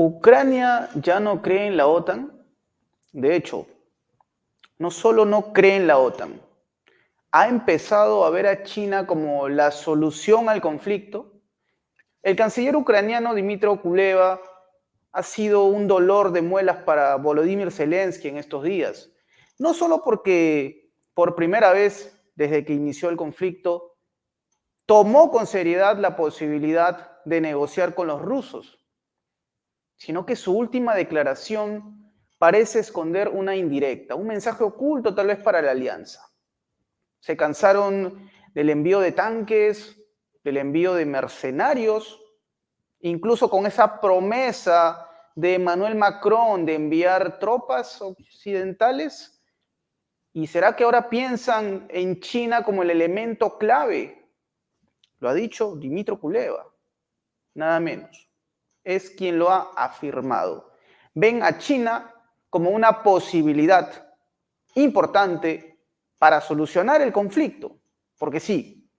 Ucrania ya no cree en la OTAN. De hecho, no solo no cree en la OTAN, ha empezado a ver a China como la solución al conflicto. El canciller ucraniano Dmytro Kuleba ha sido un dolor de muelas para Volodymyr Zelensky en estos días. No solo porque por primera vez desde que inició el conflicto tomó con seriedad la posibilidad de negociar con los rusos, sino que su última declaración parece esconder una indirecta, un mensaje oculto tal vez para la alianza. Se cansaron del envío de tanques, del envío de mercenarios, incluso con esa promesa de Emmanuel Macron de enviar tropas occidentales. ¿Y será que ahora piensan en China como el elemento clave? Lo ha dicho Dmytro Kuleba, nada menos. Es quien lo ha afirmado. Ven a China como una posibilidad importante para solucionar el conflicto. Porque sí,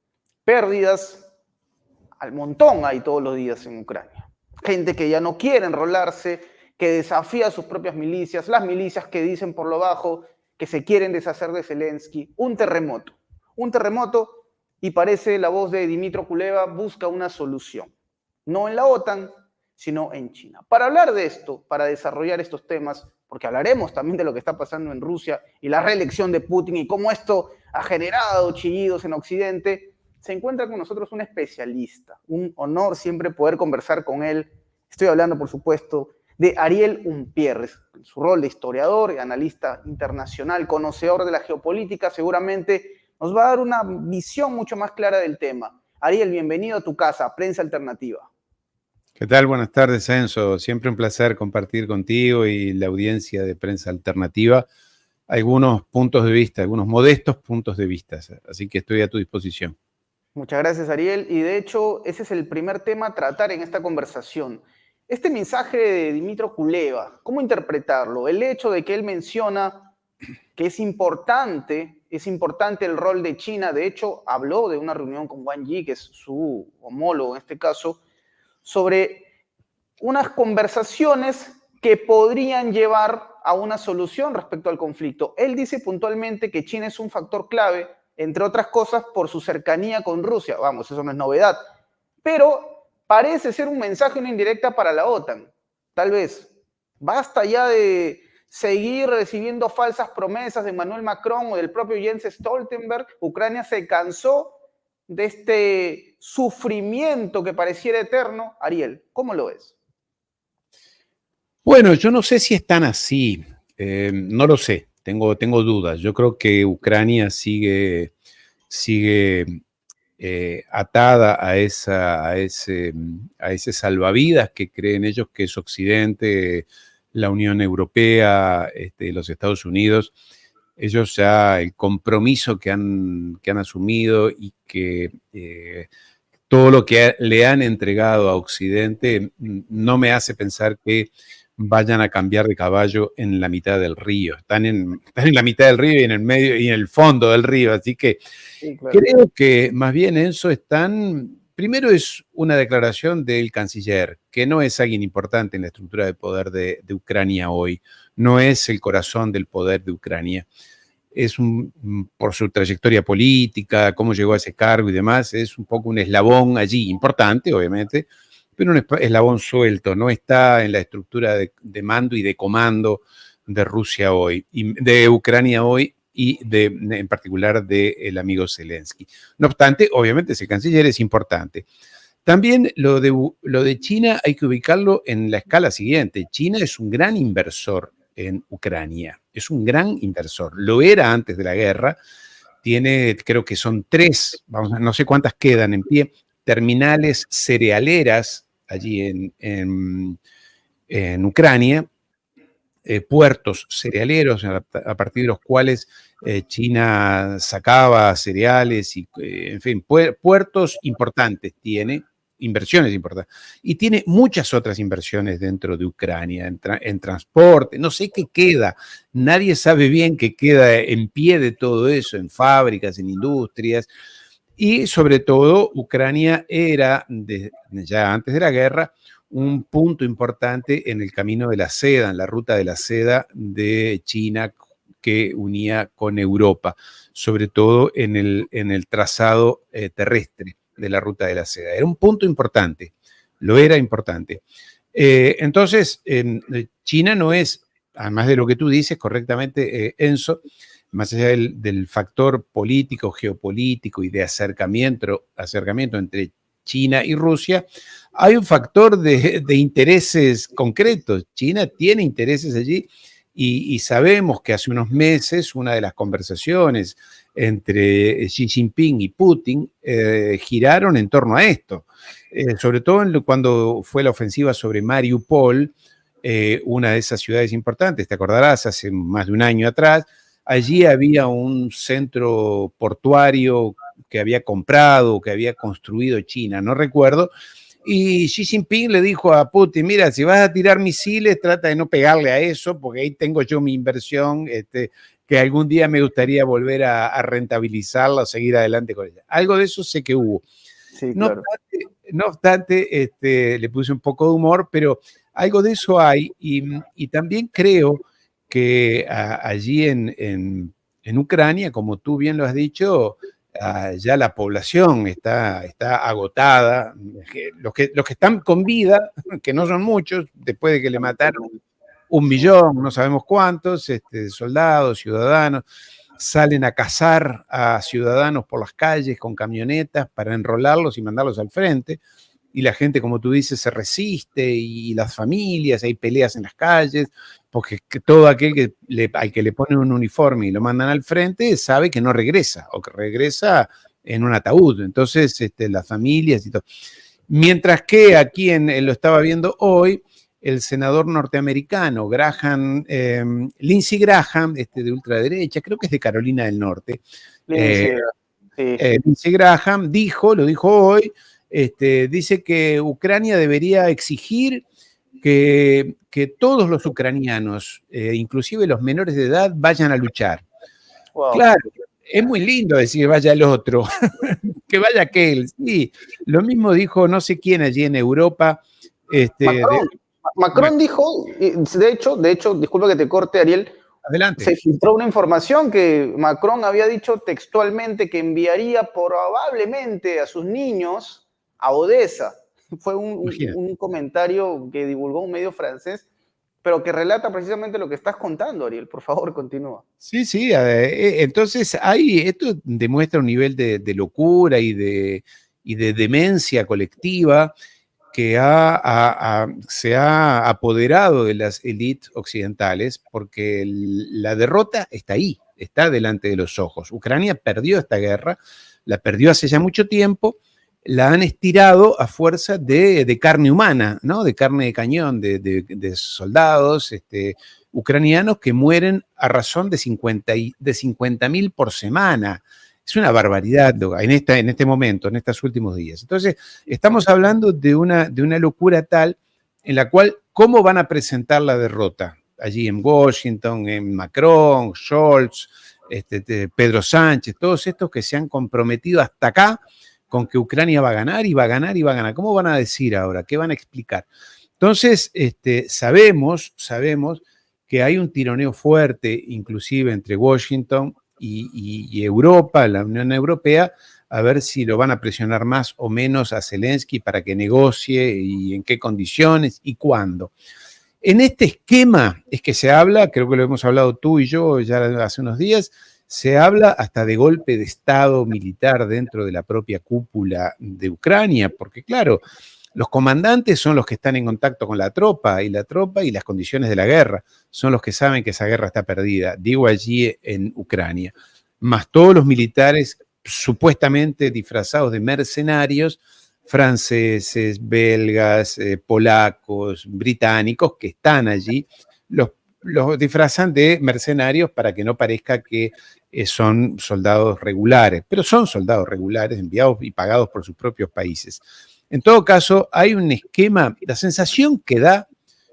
pérdidas al montón hay todos los días en Ucrania. Gente que ya no quiere enrolarse, que desafía a sus propias milicias, las milicias que dicen por lo bajo que se quieren deshacer de Zelensky. Un terremoto y parece la voz de Dmytro Kuleba busca una solución. No en la OTAN, sino en China. Para hablar de esto, para desarrollar estos temas, porque hablaremos también de lo que está pasando en Rusia y la reelección de Putin y cómo esto ha generado chillidos en Occidente, se encuentra con nosotros un especialista. Un honor siempre poder conversar con él. Estoy hablando, por supuesto, de Ariel Umpierres. En su rol de historiador y analista internacional, conocedor de la geopolítica, seguramente nos va a dar una visión mucho más clara del tema. Ariel, bienvenido a tu casa, Prensa Alternativa. ¿Qué tal? Buenas tardes, Enzo. Siempre un placer compartir contigo y la audiencia de Prensa Alternativa algunos puntos de vista, algunos modestos puntos de vista. Así que estoy a tu disposición. Muchas gracias, Ariel. Y de hecho, ese es el primer tema a tratar en esta conversación. Este mensaje de Dmytro Kuleba, ¿cómo interpretarlo? El hecho de que él menciona que es importante el rol de China. De hecho, habló de una reunión con Wang Yi, que es su homólogo en este caso, sobre unas conversaciones que podrían llevar a una solución respecto al conflicto. Él dice puntualmente que China es un factor clave, entre otras cosas, por su cercanía con Rusia. Vamos, eso no es novedad. Pero parece ser un mensaje, una indirecta para la OTAN. Tal vez basta ya de seguir recibiendo falsas promesas de Emmanuel Macron o del propio Jens Stoltenberg. Ucrania se cansó de este sufrimiento que pareciera eterno. Ariel, ¿cómo lo ves? Bueno, yo no sé si es tan así. No lo sé. Tengo dudas. Yo creo que Ucrania sigue atada a ese salvavidas que creen ellos que es Occidente, la Unión Europea, los Estados Unidos. Ellos ya el compromiso que han asumido y que todo lo que le han entregado a Occidente no me hace pensar que vayan a cambiar de caballo en la mitad del río. Están en la mitad del río y en el medio y en el fondo del río, así que sí, claro. Creo que más bien eso primero es una declaración del canciller, que no es alguien importante en la estructura de poder de Ucrania hoy, no es el corazón del poder de Ucrania. Es por su trayectoria política, cómo llegó a ese cargo y demás, es un poco un eslabón allí, importante obviamente, pero un eslabón suelto, no está en la estructura de mando y de comando de Rusia hoy, y de Ucrania hoy, y en particular del amigo Zelensky. No obstante, obviamente ese canciller es importante. También lo de China hay que ubicarlo en la escala siguiente. China es un gran inversor en Ucrania, es un gran inversor. Lo era antes de la guerra, tiene, creo que son 3, no sé cuántas quedan en pie, terminales cerealeras allí en Ucrania, puertos cerealeros a partir de los cuales China sacaba cereales y, en fin, puertos importantes tiene, inversiones importantes, y tiene muchas otras inversiones dentro de Ucrania, en transporte, no sé qué queda, nadie sabe bien qué queda en pie de todo eso, en fábricas, en industrias, Y sobre todo, Ucrania era, ya antes de la guerra, un punto importante en el camino de la seda, en la ruta de la seda de China que unía con Europa, sobre todo en el trazado terrestre de la ruta de la seda. Era un punto importante, lo era importante. Entonces, China no es, además de lo que tú dices correctamente, Enzo, más allá del factor político, geopolítico y de acercamiento entre China y Rusia, hay un factor de intereses concretos. China tiene intereses allí y sabemos que hace unos meses una de las conversaciones entre Xi Jinping y Putin giraron en torno a esto. Sobre todo cuando fue la ofensiva sobre Mariupol, una de esas ciudades importantes, te acordarás, hace más de un año atrás. Allí había un centro portuario que había comprado, que había construido China, no recuerdo, y Xi Jinping le dijo a Putin, mira, si vas a tirar misiles, trata de no pegarle a eso, porque ahí tengo yo mi inversión, que algún día me gustaría volver a rentabilizarla o seguir adelante con ella. Algo de eso sé que hubo. Sí, No claro. obstante, no obstante le puse un poco de humor, pero algo de eso hay, y también creo que allí en Ucrania, como tú bien lo has dicho, ya la población está agotada. Los que están con vida, que no son muchos, después de que le mataron 1 millón, no sabemos cuántos, soldados, ciudadanos, salen a cazar a ciudadanos por las calles con camionetas para enrolarlos y mandarlos al frente. Y la gente, como tú dices, se resiste, y las familias, hay peleas en las calles, porque todo aquel al que le ponen un uniforme y lo mandan al frente sabe que no regresa, o que regresa en un ataúd. Entonces, las familias y todo. Mientras que aquí lo estaba viendo hoy, el senador norteamericano Lindsey Graham, de ultraderecha, creo que es de Carolina del Norte. Lindsey, sí. Lindsey Graham lo dijo hoy, dice que Ucrania debería exigir que todos los ucranianos, inclusive los menores de edad, vayan a luchar. Wow. Claro, es muy lindo decir vaya el otro, que vaya aquel. Sí, lo mismo dijo no sé quién allí en Europa. Macron dijo, de hecho, disculpa que te corte, Ariel, Adelante. se filtró una información que Macron había dicho textualmente que enviaría probablemente a sus niños a Odessa. Fue un comentario que divulgó un medio francés, pero que relata precisamente lo que estás contando, Ariel. Por favor, continúa. Sí, sí. Entonces, esto demuestra un nivel de locura y de demencia colectiva que se ha apoderado de las élites occidentales, porque la derrota está ahí, está delante de los ojos. Ucrania perdió esta guerra, la perdió hace ya mucho tiempo, la han estirado a fuerza de carne humana, ¿no? De carne de cañón, de soldados ucranianos que mueren a razón de 50.000 por semana. Es una barbaridad en este momento, en estos últimos días. Entonces, estamos hablando de una locura tal en la cual, ¿cómo van a presentar la derrota? Allí en Washington, en Macron, Scholz, Pedro Sánchez, todos estos que se han comprometido hasta acá con que Ucrania va a ganar y va a ganar y va a ganar. ¿Cómo van a decir ahora? ¿Qué van a explicar? Entonces, sabemos que hay un tironeo fuerte, inclusive entre Washington y Europa, la Unión Europea, a ver si lo van a presionar más o menos a Zelensky para que negocie y en qué condiciones y cuándo. En este esquema es que se habla, creo que lo hemos hablado tú y yo ya hace unos días, se habla hasta de golpe de Estado militar dentro de la propia cúpula de Ucrania, porque claro, los comandantes son los que están en contacto con la tropa y las condiciones de la guerra son los que saben que esa guerra está perdida, digo allí en Ucrania, más todos los militares supuestamente disfrazados de mercenarios, franceses, belgas, polacos, británicos, que están allí, los disfrazan de mercenarios para que no parezca que son soldados regulares, pero son soldados regulares enviados y pagados por sus propios países. En todo caso, hay un esquema, la sensación que da,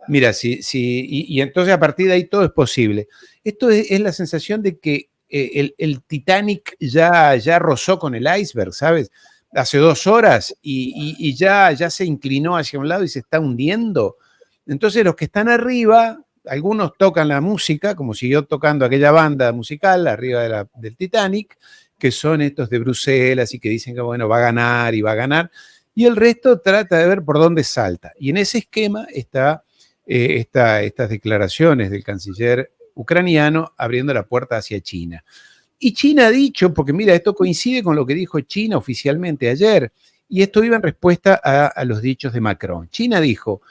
mira, y entonces a partir de ahí todo es posible. Esto es la sensación de que el Titanic ya rozó con el iceberg, ¿sabes? Hace 2 horas y ya se inclinó hacia un lado y se está hundiendo. Entonces los que están arriba, algunos tocan la música, como siguió tocando aquella banda musical arriba del Titanic, que son estos de Bruselas y que dicen que bueno, va a ganar y va a ganar, y el resto trata de ver por dónde salta. Y en ese esquema está estas declaraciones del canciller ucraniano abriendo la puerta hacia China. Y China ha dicho, porque mira, esto coincide con lo que dijo China oficialmente ayer, y esto iba en respuesta a los dichos de Macron. China dijo,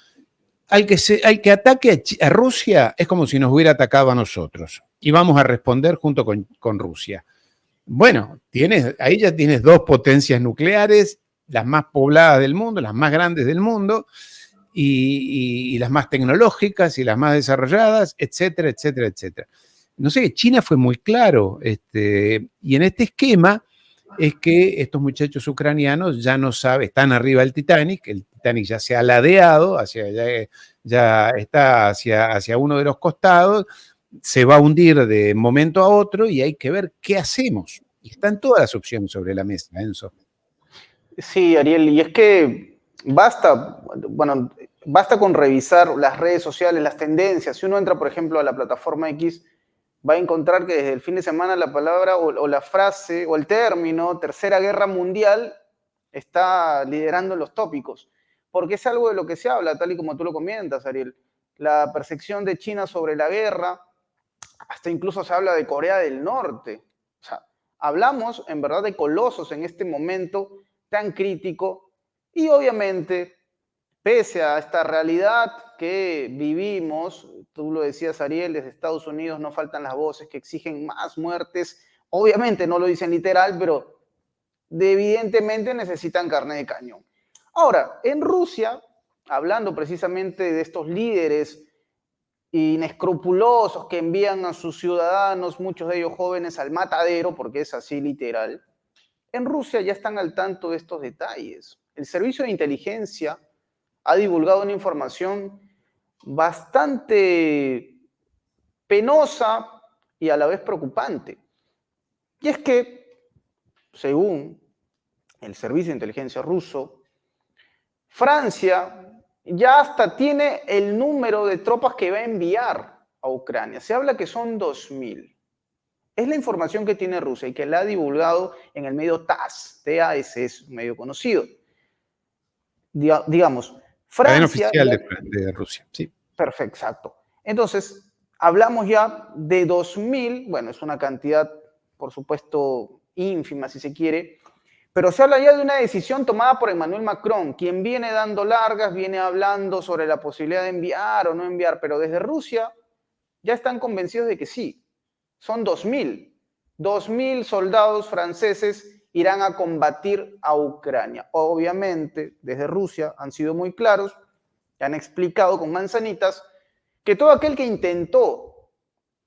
al que ataque a Rusia es como si nos hubiera atacado a nosotros, y vamos a responder junto con Rusia. Bueno, ahí ya tienes 2 potencias nucleares, las más pobladas del mundo, las más grandes del mundo, y las más tecnológicas y las más desarrolladas, etcétera, etcétera, etcétera. No sé, China fue muy claro, y en este esquema es que estos muchachos ucranianos ya no saben, están arriba del Titanic, el Titanic ya se ha ladeado, ya está hacia uno de los costados, se va a hundir de momento a otro y hay que ver qué hacemos. Y están todas las opciones sobre la mesa, Enzo. Sí, Ariel, y es que basta con revisar las redes sociales, las tendencias. Si uno entra, por ejemplo, a la plataforma X, va a encontrar que desde el fin de semana la palabra o la frase o el término Tercera Guerra Mundial está liderando los tópicos, porque es algo de lo que se habla, tal y como tú lo comentas, Ariel. La percepción de China sobre la guerra, hasta incluso se habla de Corea del Norte. O sea, hablamos en verdad de colosos en este momento tan crítico y obviamente, pese a esta realidad que vivimos, tú lo decías, Ariel, desde Estados Unidos no faltan las voces que exigen más muertes. Obviamente no lo dicen literal, pero evidentemente necesitan carne de cañón. Ahora, en Rusia, hablando precisamente de estos líderes inescrupulosos que envían a sus ciudadanos, muchos de ellos jóvenes, al matadero, porque es así literal, en Rusia ya están al tanto de estos detalles. El servicio de inteligencia ha divulgado una información bastante penosa y a la vez preocupante. Y es que, según el servicio de inteligencia ruso, Francia ya hasta tiene el número de tropas que va a enviar a Ucrania. Se habla que son 2.000. Es la información que tiene Rusia y que la ha divulgado en el medio TASS. TASS es un medio conocido. Digamos, Cadena Francia... oficial de Rusia, sí. Perfecto, exacto. Entonces, hablamos ya de 2.000, bueno, es una cantidad, por supuesto, ínfima, si se quiere, pero se habla ya de una decisión tomada por Emmanuel Macron, quien viene dando largas, viene hablando sobre la posibilidad de enviar o no enviar, pero desde Rusia ya están convencidos de que sí, son 2.000. 2.000 soldados franceses irán a combatir a Ucrania. Obviamente, desde Rusia han sido muy claros, han explicado con manzanitas que todo aquel que intentó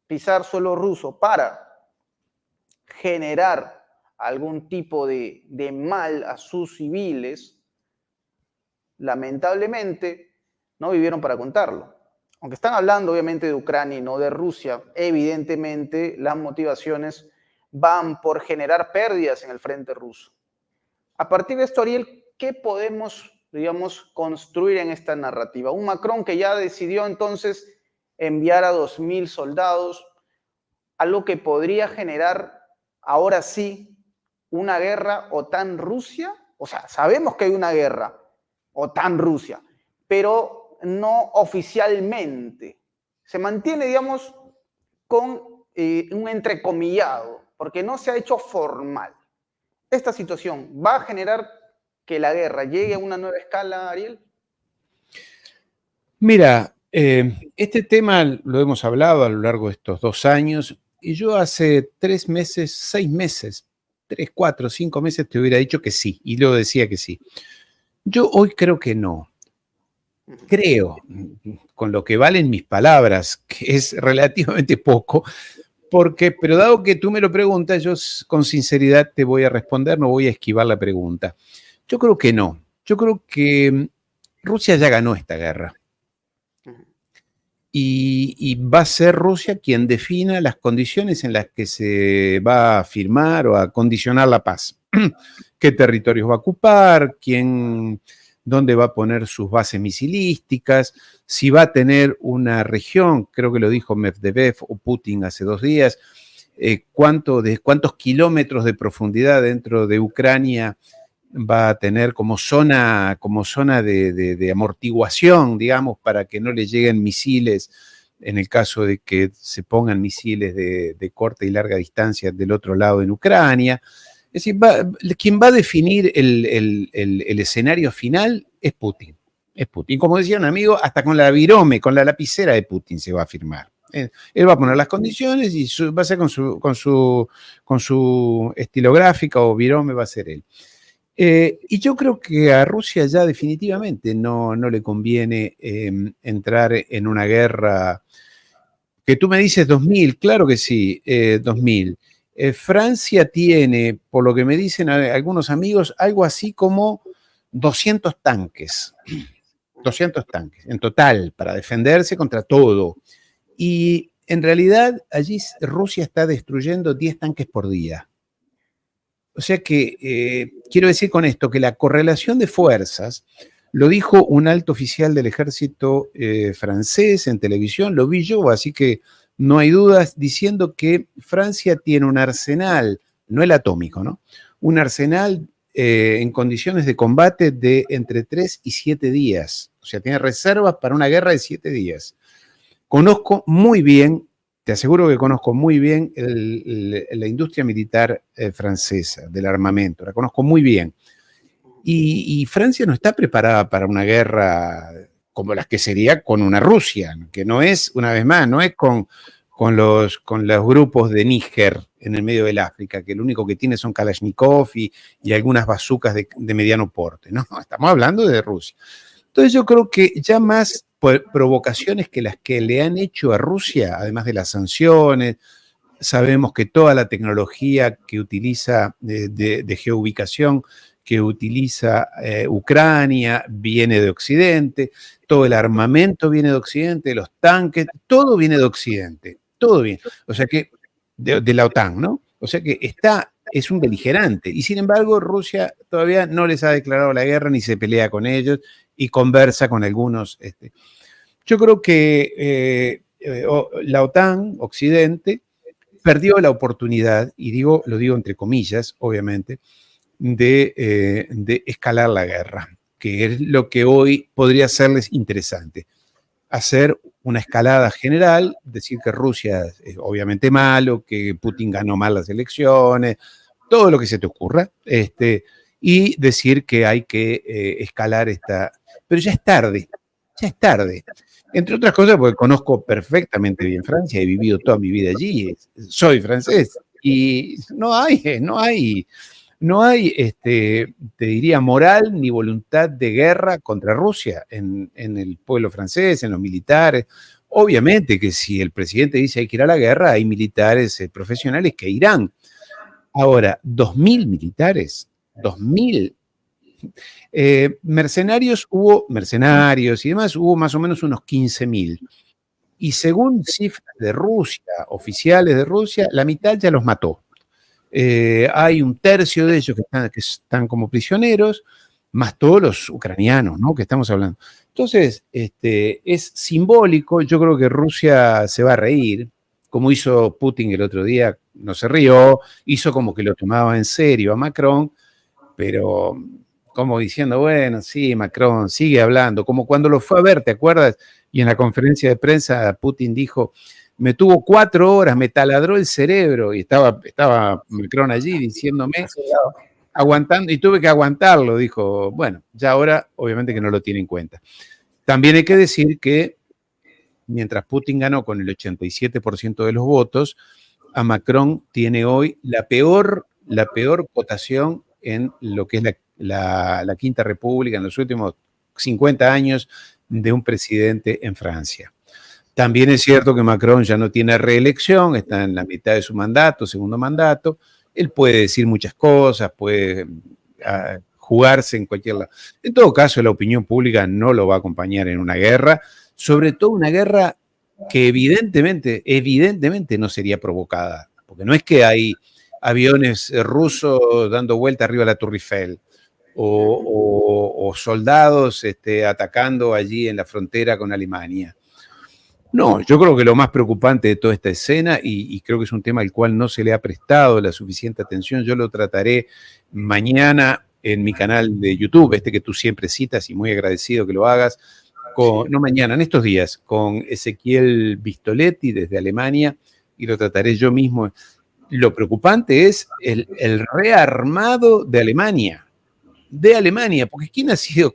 pisar suelo ruso para generar algún tipo de mal a sus civiles, lamentablemente no vivieron para contarlo. Aunque están hablando obviamente de Ucrania y no de Rusia, evidentemente las motivaciones van por generar pérdidas en el frente ruso. A partir de esto, Ariel, ¿qué podemos, digamos, construir en esta narrativa? Un Macron que ya decidió entonces enviar a 2.000 soldados, algo que podría generar ahora sí una guerra OTAN-Rusia. O sea, sabemos que hay una guerra OTAN-Rusia, pero no oficialmente. Se mantiene, digamos, con un entrecomillado, porque no se ha hecho formal. ¿Esta situación va a generar que la guerra llegue a una nueva escala, Ariel? Mira, este tema lo hemos hablado a lo largo de estos 2 años y yo hace 3 meses, 6 meses, 3, 4, 5 meses te hubiera dicho que sí, y lo decía que sí. Yo hoy creo que no. Creo, con lo que valen mis palabras, que es relativamente poco, pero dado que tú me lo preguntas, yo con sinceridad te voy a responder, no voy a esquivar la pregunta. Yo creo que no. Yo creo que Rusia ya ganó esta guerra. y va a ser Rusia quien defina las condiciones en las que se va a firmar o a condicionar la paz. ¿Qué territorios va a ocupar? ¿Dónde va a poner sus bases misilísticas? Si va a tener una región, creo que lo dijo Medvedev o Putin hace 2 días, cuántos kilómetros de profundidad dentro de Ucrania va a tener como zona de amortiguación, digamos, para que no le lleguen misiles en el caso de que se pongan misiles de corta y larga distancia del otro lado en Ucrania. Es decir, quien va a definir el escenario final es Putin. Es Putin. Como decía un amigo, hasta con la virome, con la lapicera de Putin se va a firmar. Él va a poner las condiciones y va a ser con su estilográfica o virome, va a ser él. Y yo creo que a Rusia ya definitivamente no le conviene entrar en una guerra. Que tú me dices 2000, claro que sí, 2000. Francia tiene, por lo que me dicen algunos amigos, algo así como 200 tanques. 200 tanques en total para defenderse contra todo. Y en realidad allí Rusia está destruyendo 10 tanques por día. O sea que quiero decir con esto que la correlación de fuerzas, lo dijo un alto oficial del ejército francés en televisión, lo vi yo, así que no hay dudas, diciendo que Francia tiene un arsenal, no el atómico, ¿no? Un arsenal en condiciones de combate de entre 3 y 7 días. O sea, tiene reservas para una guerra de 7 días. Conozco muy bien, te aseguro que conozco muy bien la industria militar francesa, del armamento, la conozco muy bien. Y Francia no está preparada para una guerra como las que sería con una Rusia, que no es, una vez más, no es con los grupos de Níger en el medio del África, que lo único que tiene son Kalashnikov y algunas bazucas de mediano porte. No, estamos hablando de Rusia. Entonces yo creo que ya más provocaciones que las que le han hecho a Rusia, además de las sanciones, sabemos que toda la tecnología que utiliza de geoubicación que utiliza Ucrania viene de Occidente, todo el armamento viene de Occidente, los tanques, todo viene de Occidente, todo viene. O sea que, de la OTAN, ¿no? O sea que es un beligerante. Y sin embargo, Rusia todavía no les ha declarado la guerra ni se pelea con ellos y conversa con algunos. Yo creo que la OTAN, Occidente, perdió la oportunidad, y lo digo entre comillas, obviamente, de escalar la guerra, que es lo que hoy podría serles interesante. Hacer una escalada general, decir que Rusia es obviamente malo, que Putin ganó mal las elecciones, todo lo que se te ocurra, y decir que hay que escalar esta. Pero ya es tarde, ya es tarde. Entre otras cosas, porque conozco perfectamente bien Francia, he vivido toda mi vida allí, soy francés, y no hay, te diría, moral ni voluntad de guerra contra Rusia en el pueblo francés, en los militares. Obviamente que si el presidente dice hay que ir a la guerra, hay militares profesionales que irán. Ahora, 2.000 militares, 2.000 mercenarios y demás, hubo más o menos unos 15.000. Y según cifras de Rusia, oficiales de Rusia, la mitad ya los mató. Hay un tercio de ellos que están como prisioneros, más todos los ucranianos, ¿no? Que estamos hablando. Entonces, es simbólico. Yo creo que Rusia se va a reír, como hizo Putin el otro día, no se rió, hizo como que lo tomaba en serio a Macron, pero como diciendo, bueno, sí, Macron sigue hablando, como cuando lo fue a ver, ¿te acuerdas? Y en la conferencia de prensa Putin dijo, me tuvo 4 horas, me taladró el cerebro, y estaba Macron allí diciéndome, aguantando, y tuve que aguantarlo, dijo, bueno, ya ahora obviamente que no lo tiene en cuenta. También hay que decir que mientras Putin ganó con el 87% de los votos, a Macron tiene hoy la peor votación en lo que es la Quinta República en los últimos 50 años de un presidente en Francia. También es cierto que Macron ya no tiene reelección, está en la mitad de su mandato, segundo mandato. Él puede decir muchas cosas, puede jugarse en cualquier lado. En todo caso, la opinión pública no lo va a acompañar en una guerra, sobre todo una guerra que evidentemente no sería provocada, porque no es que hay aviones rusos dando vuelta arriba de la Torre Eiffel o soldados atacando allí en la frontera con Alemania. No, yo creo que lo más preocupante de toda esta escena, y creo que es un tema al cual no se le ha prestado la suficiente atención, yo lo trataré mañana en mi canal de YouTube, que tú siempre citas y muy agradecido que lo hagas, no mañana, en estos días, con Ezequiel Vistoletti desde Alemania, y lo trataré yo mismo. Lo preocupante es el rearmado de Alemania, porque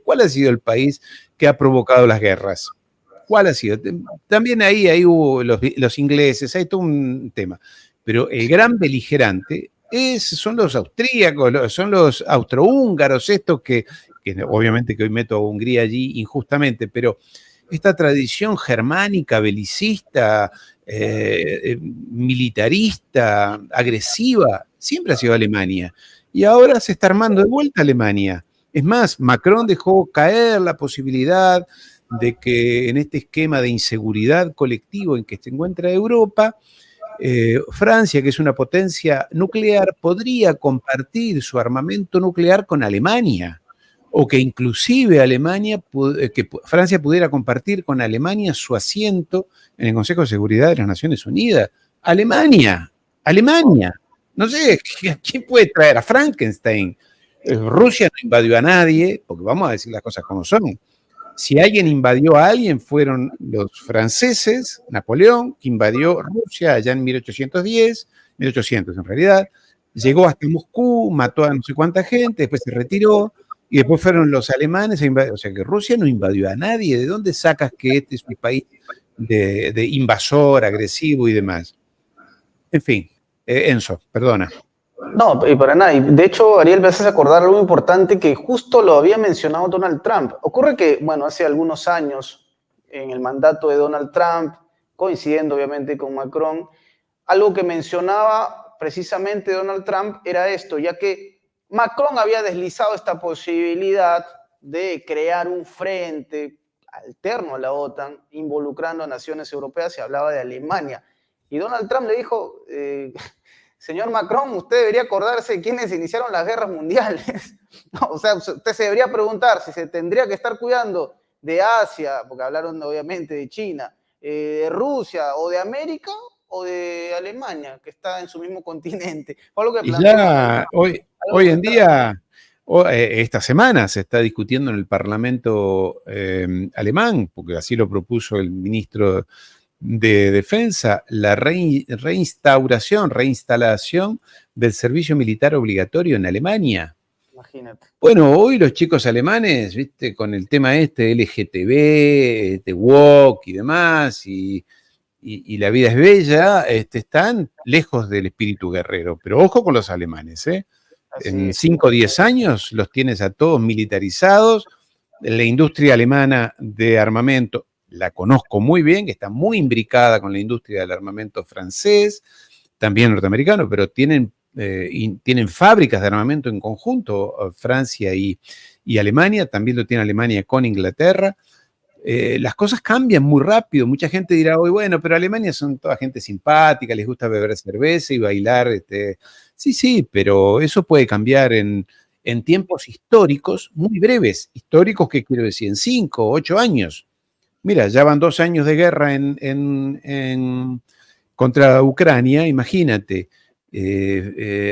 ¿cuál ha sido el país que ha provocado las guerras? ¿Cuál ha sido? También ahí hubo los ingleses, hay todo un tema. Pero el gran beligerante son los austríacos, son los austrohúngaros, estos que obviamente que hoy meto a Hungría allí injustamente, pero esta tradición germánica, belicista, militarista, agresiva, siempre ha sido Alemania. Y ahora se está armando de vuelta Alemania. Es más, Macron dejó caer la posibilidad de que en este esquema de inseguridad colectivo en que se encuentra Europa, Francia, que es una potencia nuclear, podría compartir su armamento nuclear con Alemania, o que inclusive Francia pudiera compartir con Alemania su asiento en el Consejo de Seguridad de las Naciones Unidas. Alemania. No sé, ¿quién puede traer a Frankenstein? Rusia no invadió a nadie, porque vamos a decir las cosas como son. Si alguien invadió a alguien, fueron los franceses, Napoleón, que invadió Rusia allá en 1810, 1800 en realidad, llegó hasta Moscú, mató a no sé cuánta gente, después se retiró, y después fueron los alemanes a invadir. O sea que Rusia no invadió a nadie. ¿De dónde sacas que este es un país de invasor, agresivo y demás? En fin, Enzo, perdona. No, y para nada. Y de hecho, Ariel, me haces acordar algo importante que justo lo había mencionado Donald Trump. Ocurre que, bueno, hace algunos años, en el mandato de Donald Trump, coincidiendo obviamente con Macron, algo que mencionaba precisamente Donald Trump era esto, ya que Macron había deslizado esta posibilidad de crear un frente alterno a la OTAN, involucrando a naciones europeas, se hablaba de Alemania. Y Donald Trump le dijo, señor Macron, usted debería acordarse de quiénes iniciaron las guerras mundiales. No, o sea, usted se debería preguntar si se tendría que estar cuidando de Asia, porque hablaron obviamente de China, de Rusia o de América o de Alemania, que está en su mismo continente. Fue algo que Y planteó ya hoy en día, esta semana se está discutiendo en el Parlamento alemán, porque así lo propuso el ministro de Defensa, la reinstalación del servicio militar obligatorio en Alemania. Imagínate. Bueno, hoy los chicos alemanes, viste, con el tema LGTB, woke y demás, y la vida es bella, están lejos del espíritu guerrero. Pero ojo con los alemanes, ¿eh? En 5 o 10 años los tienes a todos militarizados. La industria alemana de armamento la conozco muy bien, que está muy imbricada con la industria del armamento francés, también norteamericano, pero tienen fábricas de armamento en conjunto, Francia y Alemania, también lo tiene Alemania con Inglaterra. Las cosas cambian muy rápido. Mucha gente dirá hoy, bueno, pero Alemania son toda gente simpática, les gusta beber cerveza y bailar. Sí, pero eso puede cambiar en tiempos históricos muy breves. Históricos, ¿qué quiero decir? En 5 o 8 años. Mira, ya van 2 años de guerra contra Ucrania, imagínate.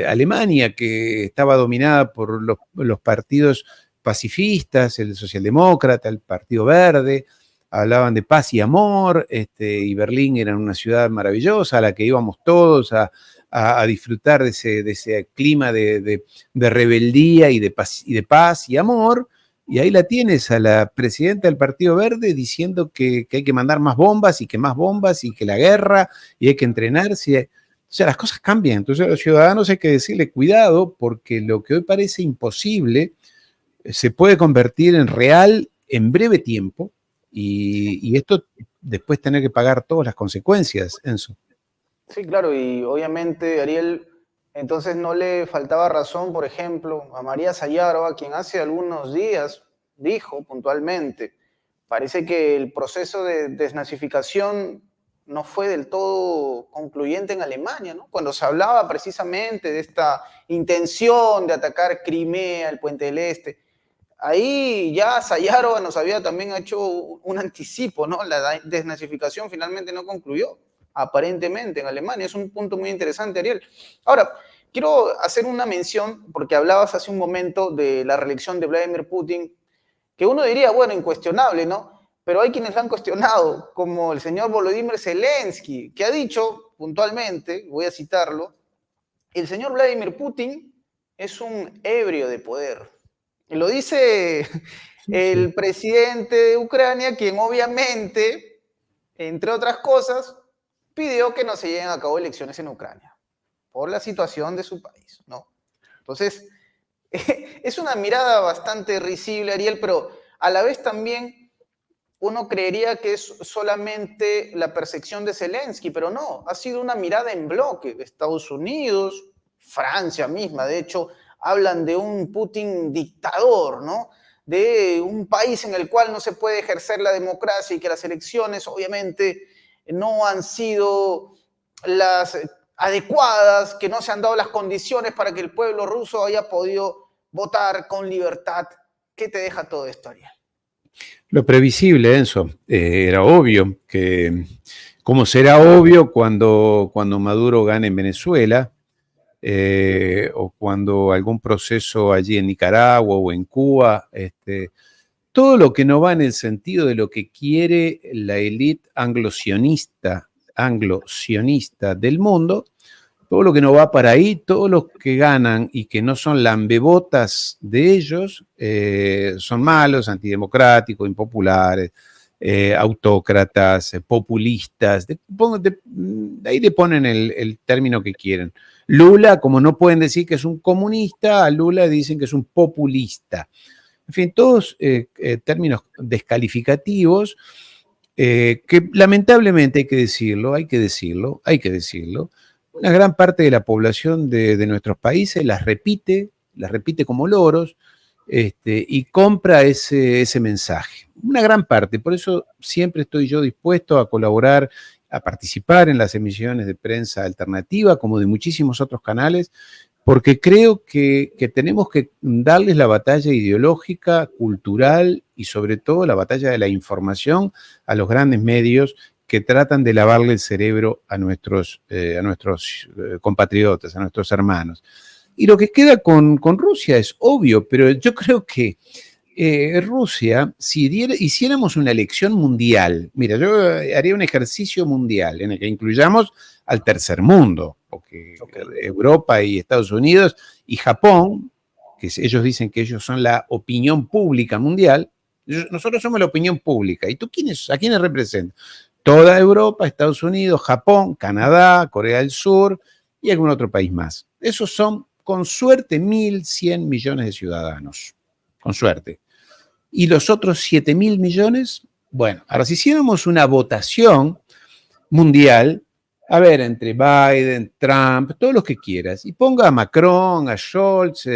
Alemania, que estaba dominada por los partidos pacifistas, el socialdemócrata, el Partido Verde, hablaban de paz y amor, y Berlín era una ciudad maravillosa a la que íbamos todos a disfrutar de ese clima de rebeldía y de paz y amor. Y ahí la tienes a la presidenta del Partido Verde diciendo que hay que mandar más bombas y que la guerra y hay que entrenarse. O sea, las cosas cambian. Entonces a los ciudadanos hay que decirle cuidado porque lo que hoy parece imposible se puede convertir en real en breve tiempo y esto después tener que pagar todas las consecuencias, Enzo. Sí, claro, y obviamente Ariel, entonces no le faltaba razón, por ejemplo, a María Sayarova, quien hace algunos días dijo puntualmente, parece que el proceso de desnazificación no fue del todo concluyente en Alemania, ¿no? Cuando se hablaba precisamente de esta intención de atacar Crimea, el Puente del Este, ahí ya Sayarova nos había también hecho un anticipo, ¿no? La desnazificación finalmente no concluyó, aparentemente, en Alemania. Es un punto muy interesante, Ariel. Ahora, quiero hacer una mención, porque hablabas hace un momento de la reelección de Vladimir Putin, que uno diría, bueno, incuestionable, ¿no? Pero hay quienes la han cuestionado, como el señor Volodymyr Zelensky, que ha dicho puntualmente, voy a citarlo, el señor Vladimir Putin es un ebrio de poder. Y lo dice Sí, sí. el presidente de Ucrania, quien obviamente, entre otras cosas, pidió que no se lleven a cabo elecciones en Ucrania por la situación de su país, ¿no? Entonces, es una mirada bastante risible, Ariel, pero a la vez también uno creería que es solamente la percepción de Zelensky, pero no, ha sido una mirada en bloque. Estados Unidos, Francia misma, de hecho, hablan de un Putin dictador, ¿no? De un país en el cual no se puede ejercer la democracia y que las elecciones obviamente no han sido las adecuadas, que no se han dado las condiciones para que el pueblo ruso haya podido votar con libertad. ¿Qué te deja todo esto, Ariel? Lo previsible, Enzo, era obvio que, como será obvio cuando Maduro gane en Venezuela, o cuando algún proceso allí en Nicaragua o en Cuba, todo lo que no va en el sentido de lo que quiere la élite anglo-sionista del mundo, todo lo que no va para ahí, todos los que ganan y que no son lambebotas de ellos, son malos, antidemocráticos, impopulares, autócratas, populistas, de ahí le ponen el término que quieren. Lula, como no pueden decir que es un comunista, a Lula dicen que es un populista. En fin, todos términos descalificativos que lamentablemente hay que decirlo, una gran parte de la población de nuestros países las repite como loros, y compra ese mensaje. Una gran parte, por eso siempre estoy yo dispuesto a colaborar, a participar en las emisiones de prensa alternativa, como de muchísimos otros canales, porque creo que tenemos que darles la batalla ideológica, cultural y sobre todo la batalla de la información a los grandes medios que tratan de lavarle el cerebro a nuestros compatriotas, a nuestros hermanos. Y lo que queda con Rusia es obvio, pero yo creo que Rusia, si hiciéramos una elección mundial, mira, yo haría un ejercicio mundial en el que incluyamos al tercer mundo, porque Europa y Estados Unidos y Japón, que ellos dicen que ellos son la opinión pública mundial, nosotros somos la opinión pública. ¿Y tú a quiénes representas? Toda Europa, Estados Unidos, Japón, Canadá, Corea del Sur y algún otro país más. Esos son, con suerte, 1.100 millones de ciudadanos. Con suerte. Y los otros 7.000 millones, bueno, ahora si hiciéramos una votación mundial, a ver, entre Biden, Trump, todos los que quieras, y ponga a Macron, a Scholz,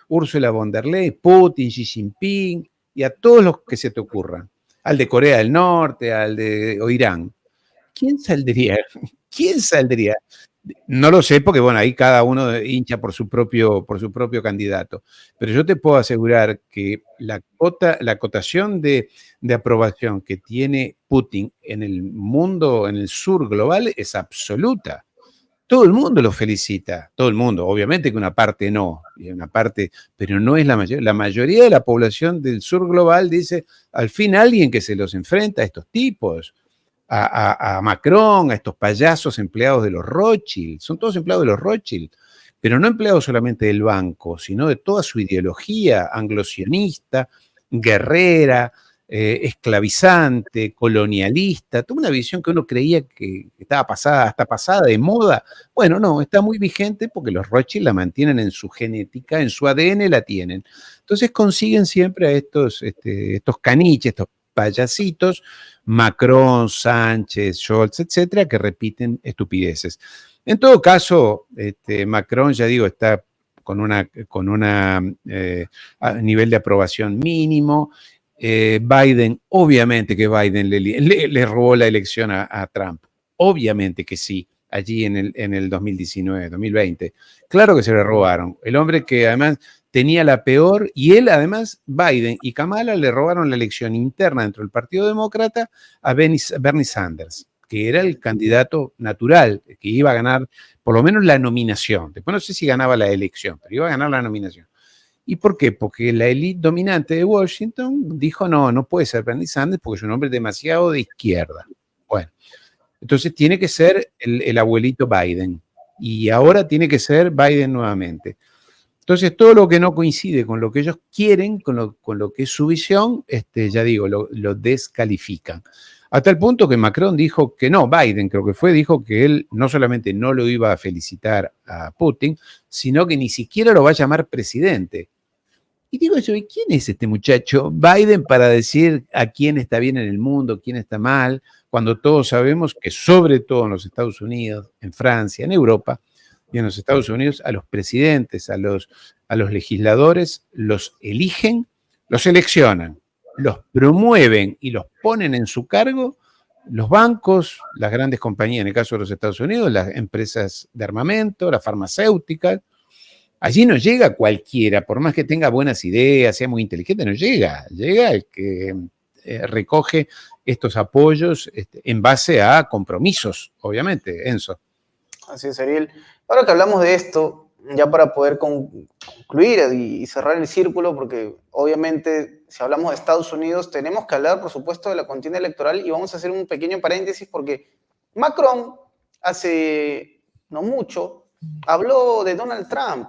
Ursula von der Leyen, Putin, Xi Jinping, y a todos los que se te ocurran, al de Corea del Norte, al de Irán, ¿quién saldría? ¿Quién saldría? No lo sé porque, bueno, ahí cada uno hincha por su propio candidato. Pero yo te puedo asegurar que la cotación de aprobación que tiene Putin en el mundo, en el sur global, es absoluta. Todo el mundo lo felicita, todo el mundo. Obviamente que una parte no, pero no es la mayoría. La mayoría de la población del sur global dice, al fin alguien que se los enfrenta a estos tipos. A Macron, a estos payasos empleados de los Rothschild, son todos empleados de los Rothschild, pero no empleados solamente del banco, sino de toda su ideología anglosionista, guerrera, esclavizante, colonialista, toda una visión que uno creía que estaba hasta pasada de moda. Bueno, no, está muy vigente porque los Rothschild la mantienen en su genética, en su ADN la tienen. Entonces consiguen siempre a estos caniches, estos payasitos, Macron, Sánchez, Scholz, etcétera, que repiten estupideces. En todo caso, Macron, ya digo, está con una nivel de aprobación mínimo. Biden, obviamente que Biden le robó la elección a Trump. Obviamente que sí, allí en el 2019, 2020. Claro que se le robaron. El hombre que además tenía la peor, y él además, Biden y Kamala le robaron la elección interna dentro del Partido Demócrata a Bernie Sanders, que era el candidato natural, que iba a ganar por lo menos la nominación. Después no sé si ganaba la elección, pero iba a ganar la nominación. ¿Y por qué? Porque la élite dominante de Washington dijo, no, no puede ser Bernie Sanders porque es un hombre demasiado de izquierda. Bueno, entonces tiene que ser el abuelito Biden. Y ahora tiene que ser Biden nuevamente. Entonces, todo lo que no coincide con lo que ellos quieren, con lo que es su visión, ya digo, lo descalifican. Hasta el punto que Macron dijo que no, Biden creo que fue, dijo que él no solamente no lo iba a felicitar a Putin, sino que ni siquiera lo va a llamar presidente. Y digo yo, ¿y quién es este muchacho? Biden para decir a quién está bien en el mundo, quién está mal, cuando todos sabemos que sobre todo en los Estados Unidos, en Francia, en Europa y en los Estados Unidos, a los presidentes, a los legisladores, los eligen, los seleccionan, los promueven y los ponen en su cargo los bancos, las grandes compañías, en el caso de los Estados Unidos, las empresas de armamento, las farmacéuticas. Allí no llega cualquiera, por más que tenga buenas ideas, sea muy inteligente, no llega. Llega el que recoge estos apoyos en base a compromisos, obviamente, Enzo. Así es, Ariel. Ahora que hablamos de esto, ya para poder concluir y cerrar el círculo, porque obviamente si hablamos de Estados Unidos tenemos que hablar, por supuesto, de la contienda electoral y vamos a hacer un pequeño paréntesis porque Macron hace no mucho habló de Donald Trump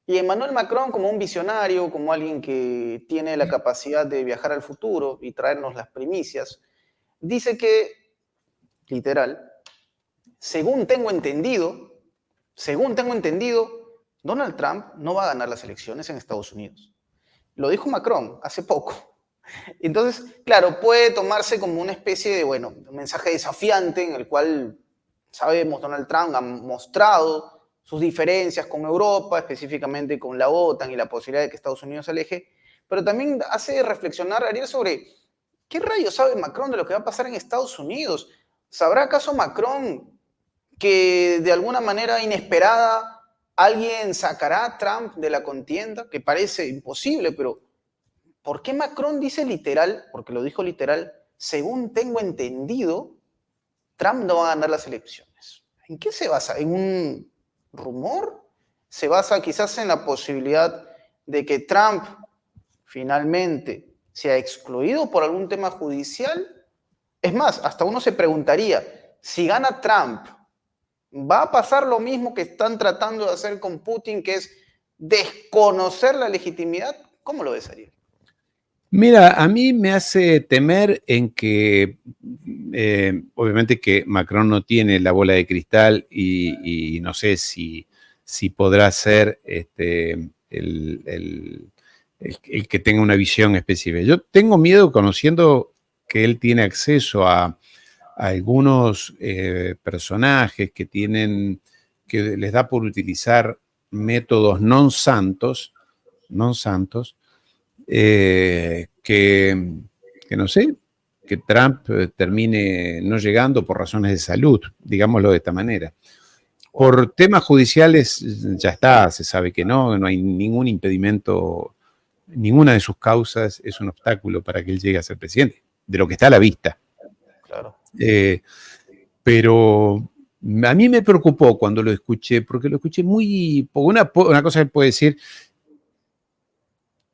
y Emmanuel Macron como un visionario, como alguien que tiene la capacidad de viajar al futuro y traernos las primicias, dice que, literal, según tengo entendido, Donald Trump no va a ganar las elecciones en Estados Unidos. Lo dijo Macron hace poco. Entonces, claro, puede tomarse como una especie de, bueno, un mensaje desafiante en el cual sabemos Donald Trump ha mostrado sus diferencias con Europa, específicamente con la OTAN y la posibilidad de que Estados Unidos se aleje, pero también hace reflexionar a Ariel sobre qué rayos sabe Macron de lo que va a pasar en Estados Unidos. ¿Sabrá acaso Macron que de alguna manera inesperada alguien sacará a Trump de la contienda? Que parece imposible, pero ¿por qué Macron dice literal, porque lo dijo literal, según tengo entendido, Trump no va a ganar las elecciones? ¿En qué se basa? ¿En un rumor? ¿Se basa quizás en la posibilidad de que Trump finalmente sea excluido por algún tema judicial? Es más, hasta uno se preguntaría, si gana Trump, ¿va a pasar lo mismo que están tratando de hacer con Putin, que es desconocer la legitimidad? ¿Cómo lo ves, Ariel? Mira, a mí me hace temer en que, obviamente que Macron no tiene la bola de cristal y no sé si podrá ser el que tenga una visión específica. Yo tengo miedo, conociendo que él tiene acceso a algunos personajes que les da por utilizar métodos non santos, que no sé, que Trump termine no llegando por razones de salud, digámoslo de esta manera. Por temas judiciales ya está, se sabe que no hay ningún impedimento, ninguna de sus causas es un obstáculo para que él llegue a ser presidente, de lo que está a la vista. Claro. Pero a mí me preocupó cuando lo escuché, porque lo escuché muy... Una cosa que puede decir,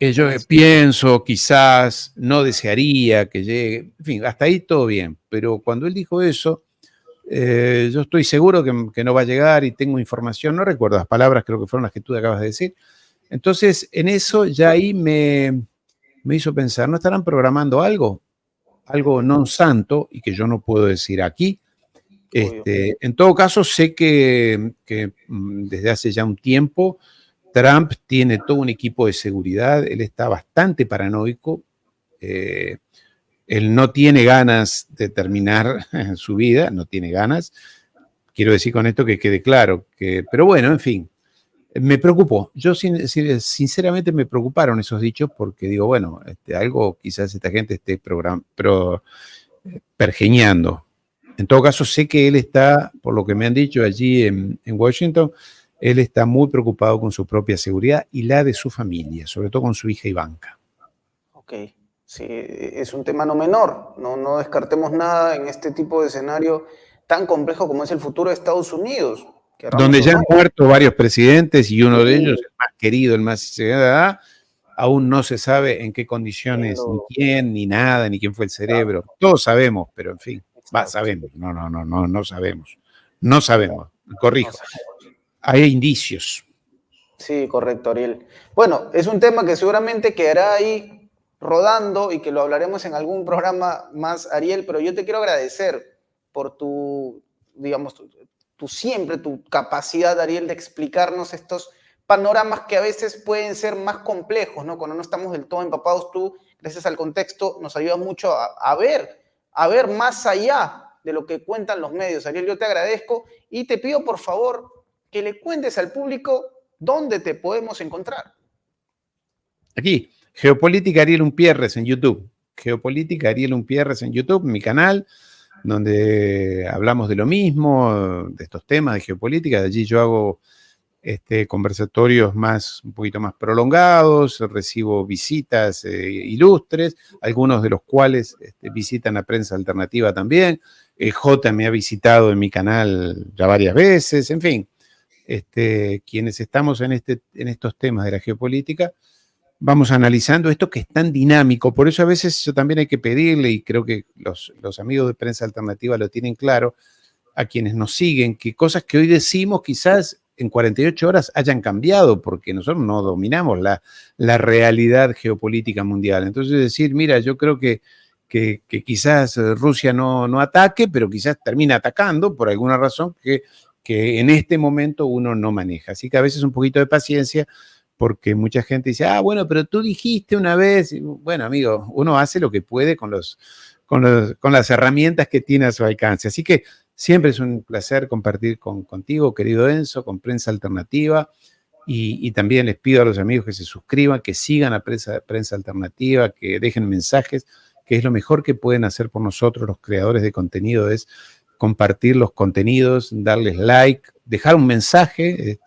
yo pienso, quizás, no desearía que llegue, en fin, hasta ahí todo bien, pero cuando él dijo eso, yo estoy seguro que no va a llegar y tengo información, no recuerdo las palabras, creo que fueron las que tú acabas de decir. Entonces, en eso ya ahí me hizo pensar, ¿no estarán programando algo non santo y que yo no puedo decir aquí? En todo caso, sé que desde hace ya un tiempo Trump tiene todo un equipo de seguridad, él está bastante paranoico, él no tiene ganas de terminar su vida, no tiene ganas. Quiero decir con esto que quede claro, pero bueno, en fin, me preocupó. Yo sinceramente me preocuparon esos dichos porque digo, bueno, algo quizás esta gente esté pergeñando. En todo caso, sé que él está, por lo que me han dicho allí en Washington, él está muy preocupado con su propia seguridad y la de su familia, sobre todo con su hija Ivanka. Ok, sí, es un tema no menor. No descartemos nada en este tipo de escenario tan complejo como es el futuro de Estados Unidos. Querramos Donde o ya han no. muerto varios presidentes y uno de ellos, Sí, el más querido, el más aún no se sabe en qué condiciones, ni entiendo. quién, ni nada, ni quién fue el cerebro. Todos sabemos, pero en fin, Exacto. sabemos. No sabemos. No sabemos, No corrijo. sé. Hay indicios. Sí, correcto, Ariel. Bueno, es un tema que seguramente quedará ahí rodando y que lo hablaremos en algún programa más, Ariel, pero yo te quiero agradecer por tu, digamos, siempre, tu capacidad, Ariel, de explicarnos estos panoramas que a veces pueden ser más complejos, ¿no? Cuando no estamos del todo empapados, tú, gracias al contexto, nos ayudas mucho a ver más allá de lo que cuentan los medios. Ariel, yo te agradezco y te pido, por favor, que le cuentes al público dónde te podemos encontrar. Aquí, Geopolítica Ariel Umpierres en YouTube. Geopolítica Ariel Umpierres en YouTube, mi canal, donde hablamos de lo mismo, de estos temas de geopolítica. De allí yo hago conversatorios un poquito más prolongados, recibo visitas ilustres, algunos de los cuales visitan a Prensa Alternativa también. J me ha visitado en mi canal ya varias veces, en fin, quienes estamos en estos temas de la geopolítica, vamos analizando esto que es tan dinámico. Por eso a veces eso también hay que pedirle, y creo que los amigos de Prensa Alternativa lo tienen claro, a quienes nos siguen, que cosas que hoy decimos quizás en 48 horas hayan cambiado, porque nosotros no dominamos la realidad geopolítica mundial. Entonces decir, mira, yo creo que quizás Rusia no ataque, pero quizás termine atacando por alguna razón que en este momento uno no maneja. Así que a veces un poquito de paciencia, porque mucha gente dice, bueno, pero tú dijiste una vez. Bueno, amigo, uno hace lo que puede con las herramientas que tiene a su alcance. Así que siempre es un placer compartir contigo, querido Enzo, con Prensa Alternativa. Y también les pido a los amigos que se suscriban, que sigan a Prensa Alternativa, que dejen mensajes, que es lo mejor que pueden hacer por nosotros los creadores de contenido, es compartir los contenidos, darles like, dejar un mensaje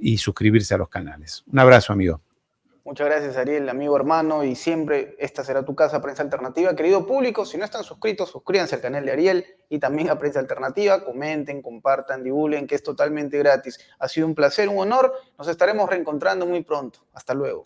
y suscribirse a los canales. Un abrazo, amigo. Muchas gracias, Ariel, amigo, hermano, y siempre esta será tu casa, Prensa Alternativa. Querido público, si no están suscritos, suscríbanse al canal de Ariel y también a Prensa Alternativa. Comenten, compartan, divulguen, que es totalmente gratis. Ha sido un placer, un honor. Nos estaremos reencontrando muy pronto. Hasta luego.